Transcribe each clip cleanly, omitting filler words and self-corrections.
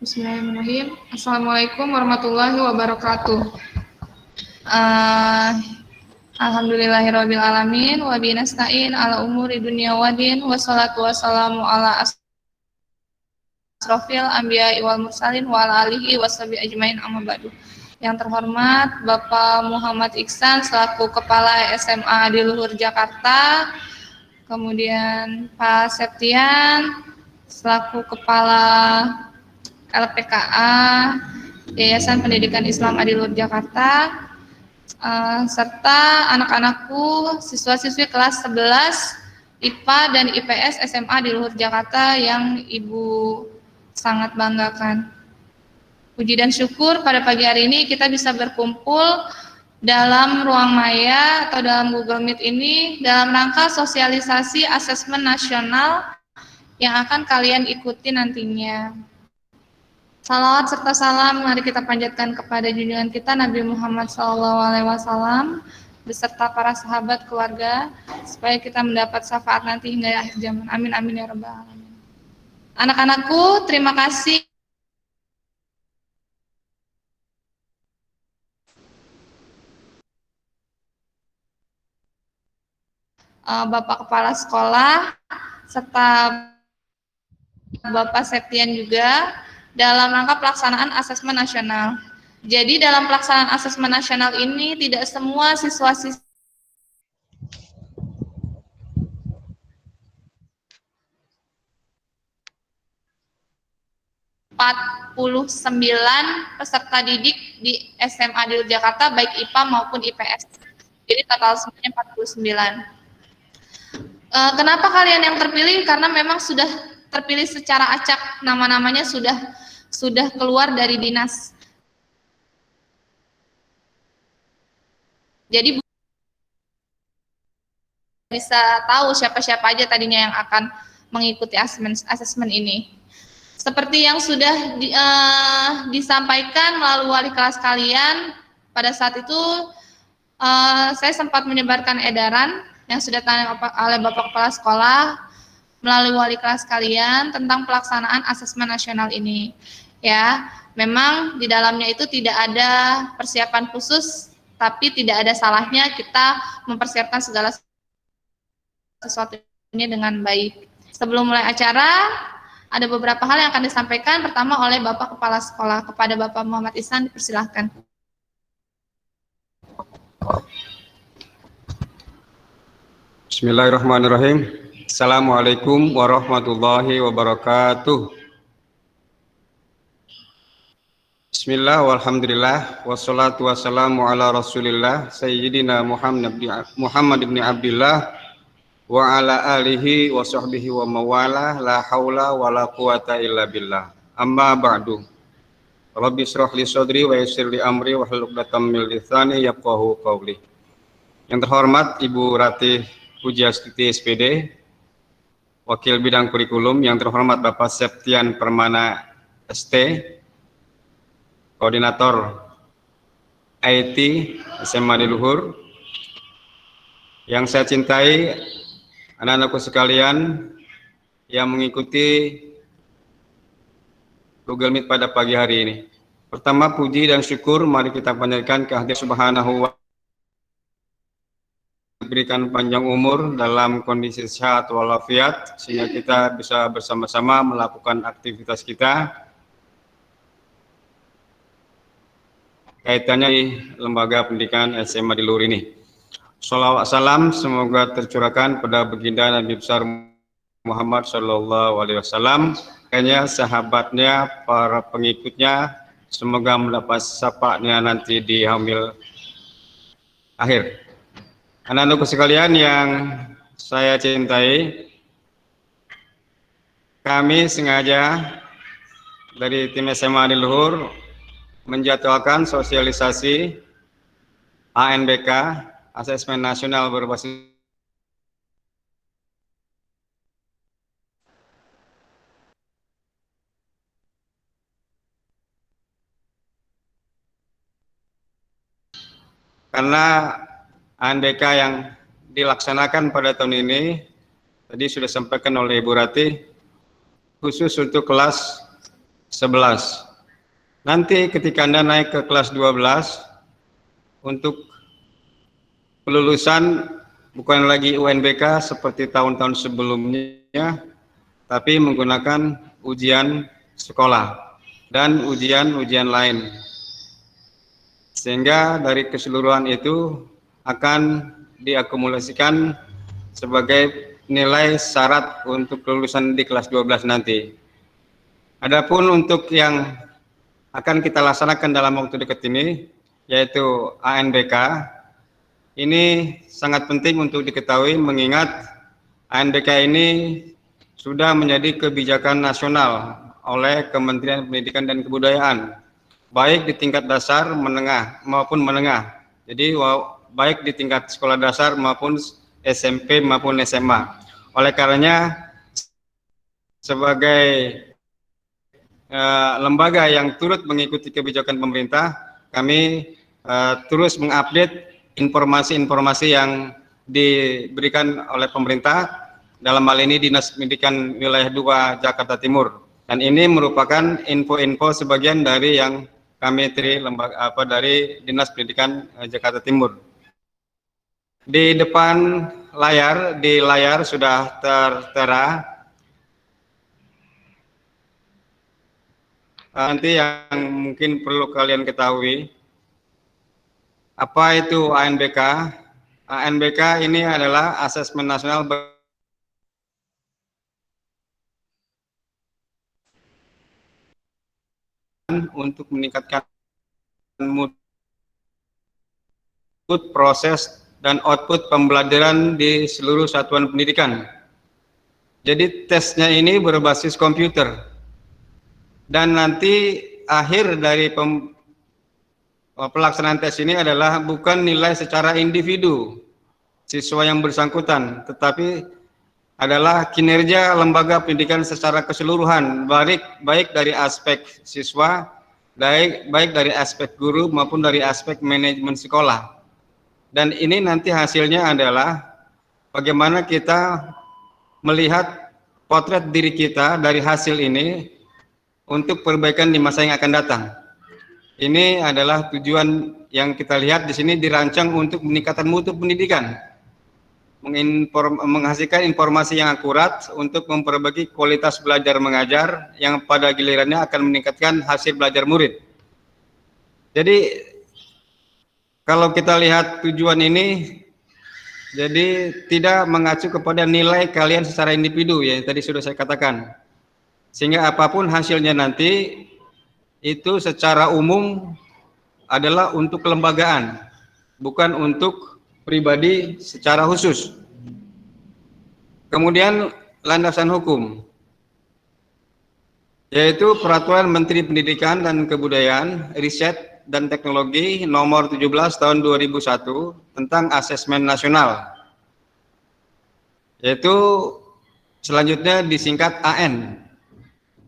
Bismillahirrahmanirrahim. Assalamualaikum warahmatullahi wabarakatuh. Uh, Alhamdulillahirabbil alamin wa bihi nasta'in ala umuri dunya waddin wassalatu wassalamu ala asrofil anbiya'i wal mursalin wa ala alihi washabihi ajmain amma ba'du. Yang terhormat Bapak Muhammad Iksan selaku Kepala SMA di Luhur Jakarta, kemudian Pak Septian selaku Kepala LPKA Yayasan Pendidikan Islam Adiluhur Jakarta, serta anak-anakku siswa-siswi kelas 11 IPA dan IPS SMA di Luhur Jakarta yang Ibu sangat banggakan. Puji dan syukur pada pagi hari ini kita bisa berkumpul dalam ruang maya atau dalam Google Meet ini dalam rangka sosialisasi asesmen nasional yang akan kalian ikuti nantinya. Salawat serta salam mari kita panjatkan kepada junjungan kita Nabi Muhammad SAW beserta para sahabat keluarga supaya kita mendapat syafaat nanti hingga akhir zaman. Amin amin ya rabbal alamin. Anak-anakku, terima kasih Bapak Kepala Sekolah serta Bapak Septian juga dalam rangka pelaksanaan asesmen nasional. Jadi dalam pelaksanaan asesmen nasional ini tidak semua siswa-siswi 49 peserta didik di SMA di Jakarta baik IPA maupun IPS. Jadi total semuanya 49. Kenapa kalian yang terpilih? Karena memang sudah terpilih secara acak, nama-namanya sudah keluar dari dinas. Jadi bisa tahu siapa-siapa aja tadinya yang akan mengikuti asesmen ini. Seperti yang sudah disampaikan melalui wali kelas kalian, pada saat itu saya sempat menyebarkan edaran yang sudah ditanda oleh Bapak Kepala Sekolah melalui wali kelas kalian tentang pelaksanaan asesmen nasional ini. Ya, memang di dalamnya itu tidak ada persiapan khusus, tapi tidak ada salahnya kita mempersiapkan segala sesuatunya dengan baik. Sebelum mulai acara, ada beberapa hal yang akan disampaikan. Pertama oleh Bapak Kepala Sekolah. Kepada Bapak Muhammad Ihsan, dipersilahkan. Bismillahirrahmanirrahim. Assalamualaikum warahmatullahi wabarakatuh. Bismillah walhamdulillah wassalatu wassalamu ala rasulillah sayyidina Muhammad ibn Abdillah wa ala alihi wa sahbihi wa mawalah la hawla wa la quwata illa billah. Amma ba'du. Rabbi shrah li sadri wa yassir li amri wa hlul 'uqdatam min lisani yafqahu qawli. Yang terhormat Ibu Ratih Pujiastuti SPD, Wakil Bidang Kurikulum, yang terhormat Bapak Septian Permana ST, Koordinator IT SMA di Luhur, yang saya cintai anak-anakku sekalian yang mengikuti Google Meet pada pagi hari ini. Pertama, puji dan syukur mari kita panjatkan kehadirat Subhanahu wa Ta'ala, berikan panjang umur dalam kondisi sehat walafiat sehingga kita bisa bersama-sama melakukan aktivitas kita kaitannya di lembaga pendidikan SMA di Luhur ini. Sholawat salam semoga tercurahkan pada baginda Nabi besar Muhammad Shallallahu Alaihi Wasallam, kayaknya sahabatnya, para pengikutnya, semoga mendapat syafaatnya nanti di yaumil akhir. Anak-anakku sekalian yang saya cintai, kami sengaja dari tim SMA di Luhur menjadwalkan sosialisasi ANBK, Asesmen Nasional Berbasis karena ANBK yang dilaksanakan pada tahun ini tadi sudah disampaikan oleh Ibu Ratih, khusus untuk kelas 11 11. Nanti ketika Anda naik ke kelas 12, untuk kelulusan bukan lagi UNBK seperti tahun-tahun sebelumnya, tapi menggunakan ujian sekolah dan ujian-ujian lain. Sehingga dari keseluruhan itu akan diakumulasikan sebagai nilai syarat untuk kelulusan di kelas 12 nanti. Adapun untuk yang akan kita laksanakan dalam waktu dekat ini, yaitu ANBK, ini sangat penting untuk diketahui mengingat ANBK ini sudah menjadi kebijakan nasional oleh Kementerian Pendidikan dan Kebudayaan, baik di tingkat dasar, menengah maupun menengah. Jadi baik di tingkat sekolah dasar maupun SMP maupun SMA. Oleh karenanya sebagai lembaga yang turut mengikuti kebijakan pemerintah, kami terus mengupdate informasi-informasi yang diberikan oleh pemerintah, dalam hal ini Dinas Pendidikan Wilayah 2 Jakarta Timur. Dan ini merupakan info-info sebagian dari yang kami terima dari Dinas Pendidikan Jakarta Timur. Di depan di layar sudah tertera nanti yang mungkin perlu kalian ketahui, apa itu ANBK? ANBK ini adalah asesmen nasional untuk meningkatkan mutu, proses, dan output pembelajaran di seluruh satuan pendidikan. Jadi tesnya ini berbasis komputer. Dan nanti akhir dari pelaksanaan tes ini adalah bukan nilai secara individu siswa yang bersangkutan, tetapi adalah kinerja lembaga pendidikan secara keseluruhan, baik dari aspek siswa, baik dari aspek guru maupun dari aspek manajemen sekolah. Dan ini nanti hasilnya adalah bagaimana kita melihat potret diri kita dari hasil ini untuk perbaikan di masa yang akan datang. Ini adalah tujuan yang kita lihat di sini, dirancang untuk meningkatkan mutu pendidikan, menghasilkan informasi yang akurat untuk memperbaiki kualitas belajar mengajar yang pada gilirannya akan meningkatkan hasil belajar murid. Jadi kalau kita lihat tujuan ini, jadi tidak mengacu kepada nilai kalian secara individu ya, tadi sudah saya katakan. Sehingga apapun hasilnya nanti itu secara umum adalah untuk kelembagaan, bukan untuk pribadi secara khusus. Kemudian landasan hukum, yaitu Peraturan Menteri Pendidikan dan Kebudayaan, Riset dan Teknologi nomor 17 tahun 2001 tentang asesmen nasional, yaitu selanjutnya disingkat AN.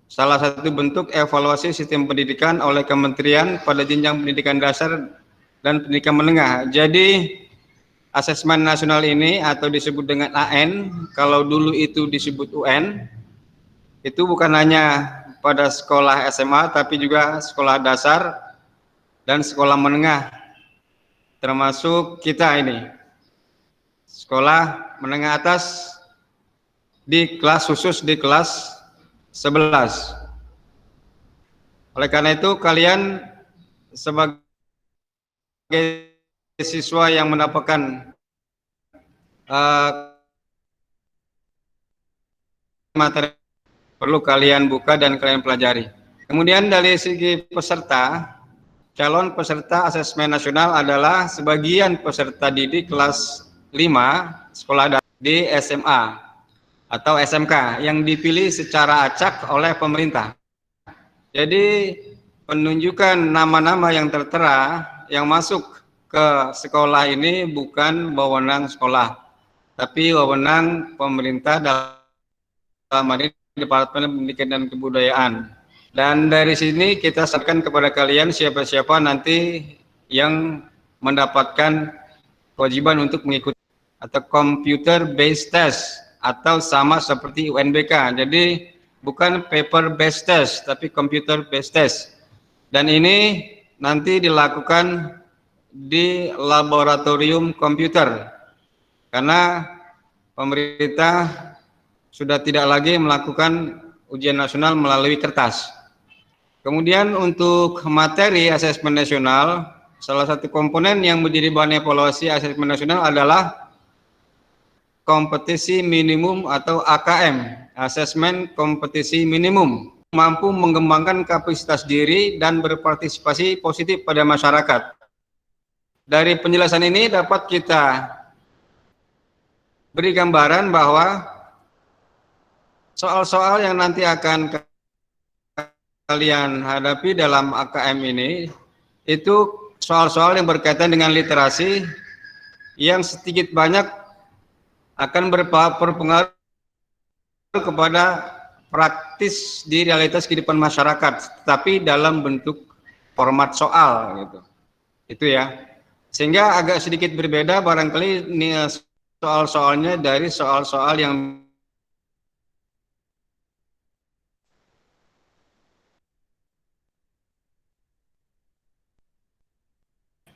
Salah satu bentuk evaluasi sistem pendidikan oleh kementerian pada jenjang pendidikan dasar dan pendidikan menengah. Jadi asesmen nasional ini atau disebut dengan AN, kalau dulu itu disebut UN, itu bukan hanya pada sekolah SMA tapi juga sekolah dasar dan sekolah menengah, termasuk kita ini sekolah menengah atas di kelas khusus di kelas 11. Oleh karena itu kalian sebagai siswa yang mendapatkan materi perlu kalian buka dan kalian pelajari. Kemudian dari segi peserta, calon peserta asesmen nasional adalah sebagian peserta didik kelas 5 sekolah di SMA atau SMK yang dipilih secara acak oleh pemerintah. Jadi penunjukan nama-nama yang tertera yang masuk ke sekolah ini bukan wewenang sekolah, tapi wewenang pemerintah dalam hal ini Departemen Pendidikan dan Kebudayaan. Dan dari sini kita sampaikan kepada kalian siapa-siapa nanti yang mendapatkan kewajiban untuk mengikuti atau computer based test atau sama seperti UNBK. Jadi bukan paper based test, tapi computer based test. Dan ini nanti dilakukan di laboratorium komputer, karena pemerintah sudah tidak lagi melakukan ujian nasional melalui kertas. Kemudian untuk materi asesmen nasional, salah satu komponen yang menjadi bahan evaluasi asesmen nasional adalah kompetisi minimum atau AKM, asesmen kompetisi minimum, mampu mengembangkan kapasitas diri dan berpartisipasi positif pada masyarakat. Dari penjelasan ini dapat kita beri gambaran bahwa soal-soal yang nanti akan kalian hadapi dalam AKM ini itu soal-soal yang berkaitan dengan literasi yang sedikit banyak akan berpengaruh kepada praktis di realitas kehidupan masyarakat, tapi dalam bentuk format soal gitu. Itu ya. Sehingga agak sedikit berbeda barangkali ini soal-soalnya dari soal-soal yang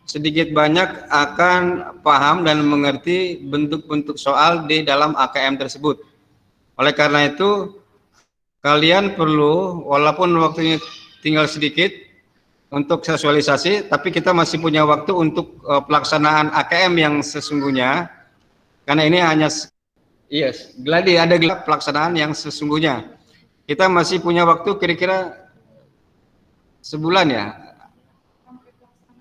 sedikit banyak akan paham dan mengerti bentuk-bentuk soal di dalam AKM tersebut. Oleh karena itu, kalian perlu, walaupun waktunya tinggal sedikit untuk sosialisasi, tapi kita masih punya waktu untuk pelaksanaan AKM yang sesungguhnya, karena ini hanya, gladi ada pelaksanaan yang sesungguhnya. Kita masih punya waktu kira-kira sebulan ya,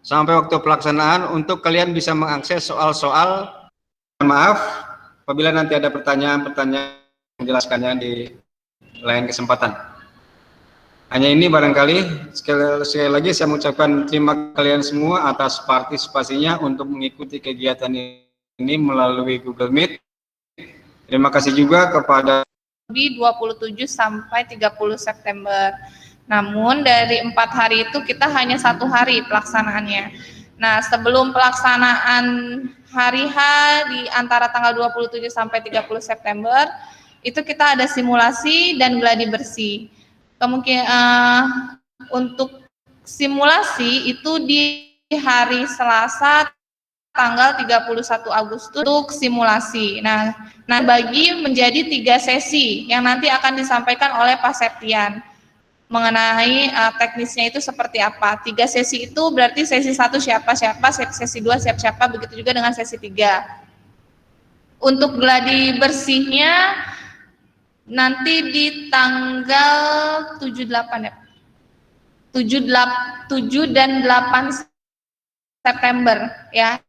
sampai waktu pelaksanaan untuk kalian bisa mengakses soal-soal. Maaf apabila nanti ada pertanyaan-pertanyaan menjelaskannya di lain kesempatan. Hanya ini barangkali sekali lagi saya mengucapkan terima kalian semua atas partisipasinya untuk mengikuti kegiatan ini melalui Google Meet. Terima kasih juga kepada di 27 sampai 30 September. Namun dari 4 hari itu kita hanya 1 hari pelaksanaannya. Nah, sebelum pelaksanaan hari H di antara tanggal 27 sampai 30 September, itu kita ada simulasi dan gladi bersih. Kemungkinan untuk simulasi itu di hari Selasa tanggal 31 Agustus untuk simulasi. Nah, bagi menjadi 3 sesi yang nanti akan disampaikan oleh Pak Septian mengenai teknisnya itu seperti apa. 3 sesi itu berarti sesi 1 siapa-siapa, sesi 2 siapa-siapa, begitu juga dengan sesi 3. Untuk gladi bersihnya nanti di tanggal 7 dan 8 September ya.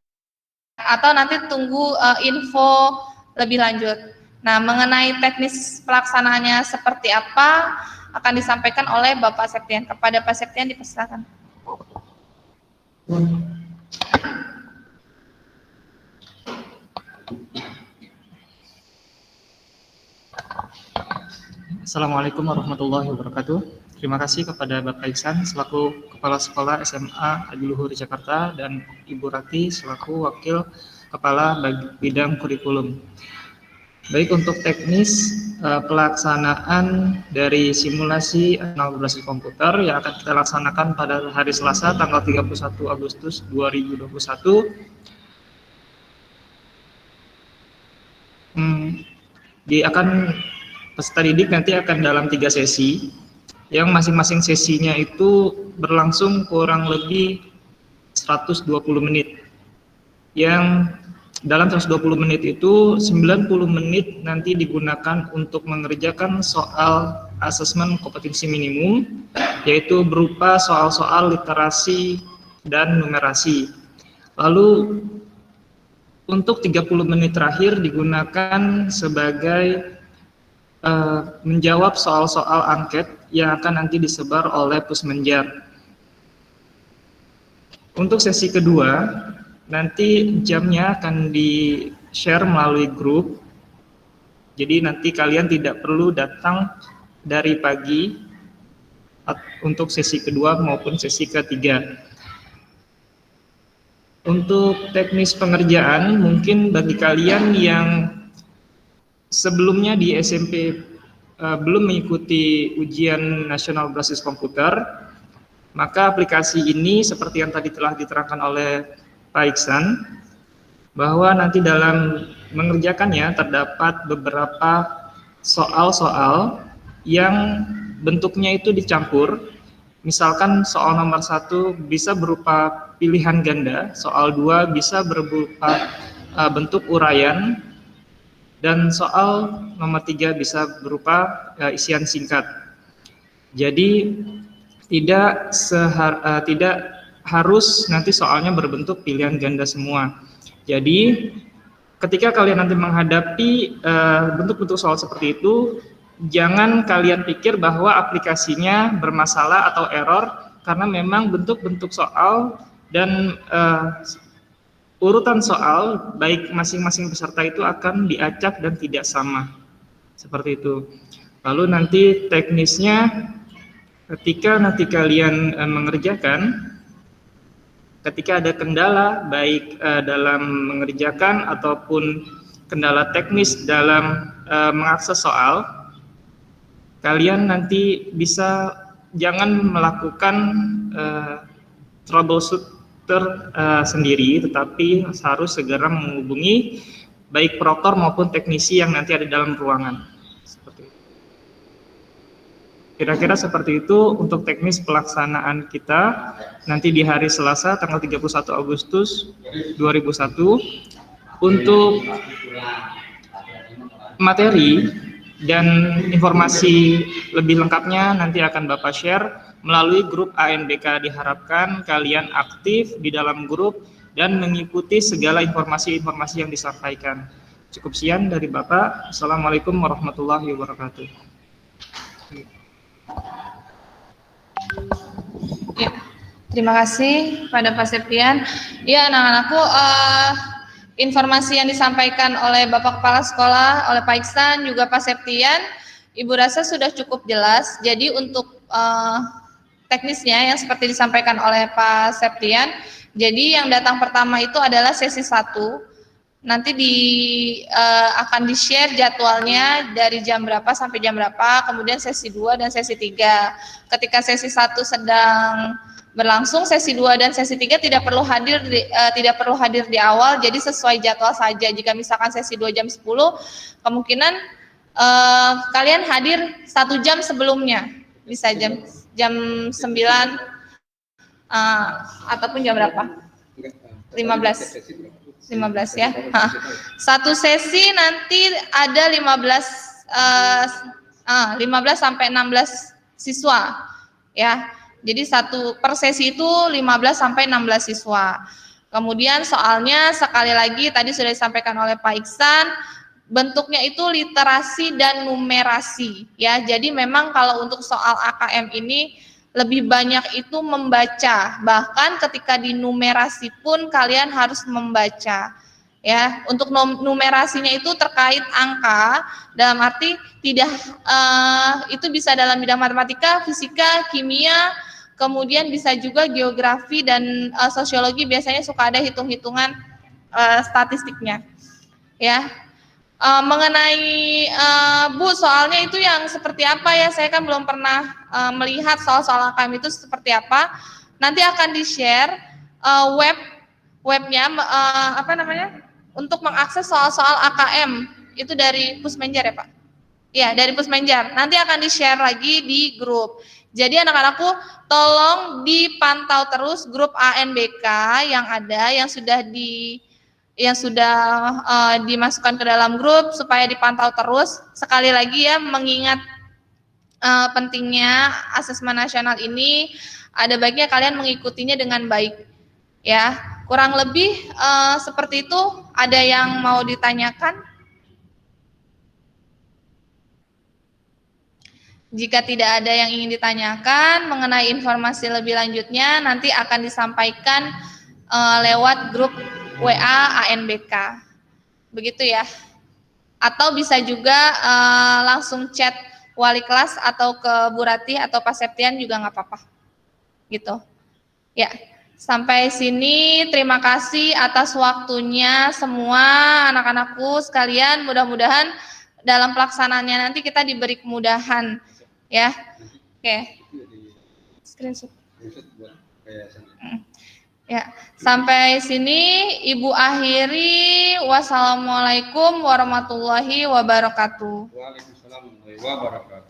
Atau nanti tunggu info lebih lanjut. Nah, mengenai teknis pelaksanaannya seperti apa akan disampaikan oleh Bapak Septian. Kepada Pak Septian dipersilakan. Assalamualaikum warahmatullahi wabarakatuh. Terima kasih kepada Bapak Iksan selaku Kepala Sekolah SMA Adiluhur Jakarta dan Ibu Rati selaku Wakil Kepala Bidang Kurikulum. Baik, untuk teknis pelaksanaan dari simulasi nasional berbasis komputer yang akan kita laksanakan pada hari Selasa tanggal 31 Agustus 2021. Peserta didik nanti akan dalam 3 sesi yang masing-masing sesinya itu berlangsung kurang lebih 120 menit. Yang dalam 120 menit itu 90 menit nanti digunakan untuk mengerjakan soal asesmen kompetensi minimum, yaitu berupa soal-soal literasi dan numerasi. Lalu untuk 30 menit terakhir digunakan sebagai menjawab soal-soal angket yang akan nanti disebar oleh Pusmenjar. Untuk sesi kedua, nanti jamnya akan di-share melalui grup. Jadi nanti kalian tidak perlu datang dari pagi untuk sesi kedua maupun sesi ketiga. Untuk teknis pengerjaan, mungkin bagi kalian yang sebelumnya di SMP belum mengikuti ujian nasional berbasis komputer, maka aplikasi ini seperti yang tadi telah diterangkan oleh Pak Iksan, bahwa nanti dalam mengerjakannya terdapat beberapa soal-soal yang bentuknya itu dicampur. Misalkan soal nomor 1 bisa berupa pilihan ganda, soal 2 bisa berupa bentuk uraian, dan soal nomor 3 bisa berupa isian singkat. Jadi tidak harus nanti soalnya berbentuk pilihan ganda semua. Jadi ketika kalian nanti menghadapi bentuk-bentuk soal seperti itu, jangan kalian pikir bahwa aplikasinya bermasalah atau error, karena memang bentuk-bentuk soal dan urutan soal baik masing-masing peserta itu akan diacak dan tidak sama, seperti itu. Lalu nanti teknisnya ketika nanti kalian mengerjakan, ketika ada kendala baik dalam mengerjakan ataupun kendala teknis dalam mengakses soal, kalian nanti bisa jangan melakukan troubleshoot sendiri, tetapi harus segera menghubungi baik proktor maupun teknisi yang nanti ada dalam ruangan. Seperti itu. Kira-kira seperti itu untuk teknis pelaksanaan kita nanti di hari Selasa tanggal 31 Agustus 2001. Untuk materi dan informasi lebih lengkapnya nanti akan Bapak share melalui grup ANBK. Diharapkan kalian aktif di dalam grup dan mengikuti segala informasi-informasi yang disampaikan. Cukup sekian dari Bapak. Assalamualaikum warahmatullahi wabarakatuh. Ya, terima kasih pada Pak Septian. Ya, anak-anakku, informasi yang disampaikan oleh Bapak Kepala Sekolah, oleh Pak Iksan, juga Pak Septian, Ibu rasa sudah cukup jelas. Jadi untuk teknisnya yang seperti disampaikan oleh Pak Septian, jadi yang datang pertama itu adalah sesi 1. Nanti akan di-share jadwalnya dari jam berapa sampai jam berapa, kemudian sesi 2 dan sesi 3. Ketika sesi 1 sedang berlangsung, sesi 2 dan sesi 3 tidak perlu hadir di awal, jadi sesuai jadwal saja. Jika misalkan sesi 2 jam 10, kemungkinan kalian hadir 1 jam sebelumnya, bisa jam 9 ataupun jam berapa? 15 ya. Satu sesi nanti ada 15 sampai 16 siswa ya. Jadi per sesi itu 15 sampai 16 siswa. Kemudian soalnya sekali lagi tadi sudah disampaikan oleh Pak Iksan, bentuknya itu literasi dan numerasi ya. Jadi memang kalau untuk soal AKM ini lebih banyak itu membaca, bahkan ketika di numerasi pun kalian harus membaca ya. Untuk numerasinya itu terkait angka, dalam arti tidak itu bisa dalam bidang matematika, fisika, kimia, kemudian bisa juga geografi dan sosiologi, biasanya suka ada hitung-hitungan statistiknya ya. Mengenai Bu, soalnya itu yang seperti apa ya, saya kan belum pernah melihat soal-soal AKM itu seperti apa. Nanti akan di-share webnya untuk mengakses soal-soal AKM itu dari Pusmenjar ya Pak? Ya, dari Pusmenjar. Nanti akan di-share lagi di grup. Jadi anak-anakku tolong dipantau terus grup ANBK yang ada, yang sudah dimasukkan ke dalam grup supaya dipantau terus. Sekali lagi ya, mengingat pentingnya asesmen nasional ini, ada baiknya kalian mengikutinya dengan baik ya. Kurang lebih seperti itu. Ada yang mau ditanyakan? Jika tidak ada yang ingin ditanyakan mengenai informasi lebih lanjutnya, nanti akan disampaikan lewat grup WA ANBK, begitu ya. Atau bisa juga langsung chat wali kelas atau ke Bu Ratih atau Pak Septian juga nggak apa-apa, gitu. Ya, sampai sini terima kasih atas waktunya semua anak-anakku sekalian. Mudah-mudahan dalam pelaksanaannya nanti kita diberi kemudahan ya. Oke. Screenshot. Ya, sampai sini Ibu akhiri. Wassalamualaikum warahmatullahi wabarakatuh. Waalaikumsalam warahmatullahi wabarakatuh.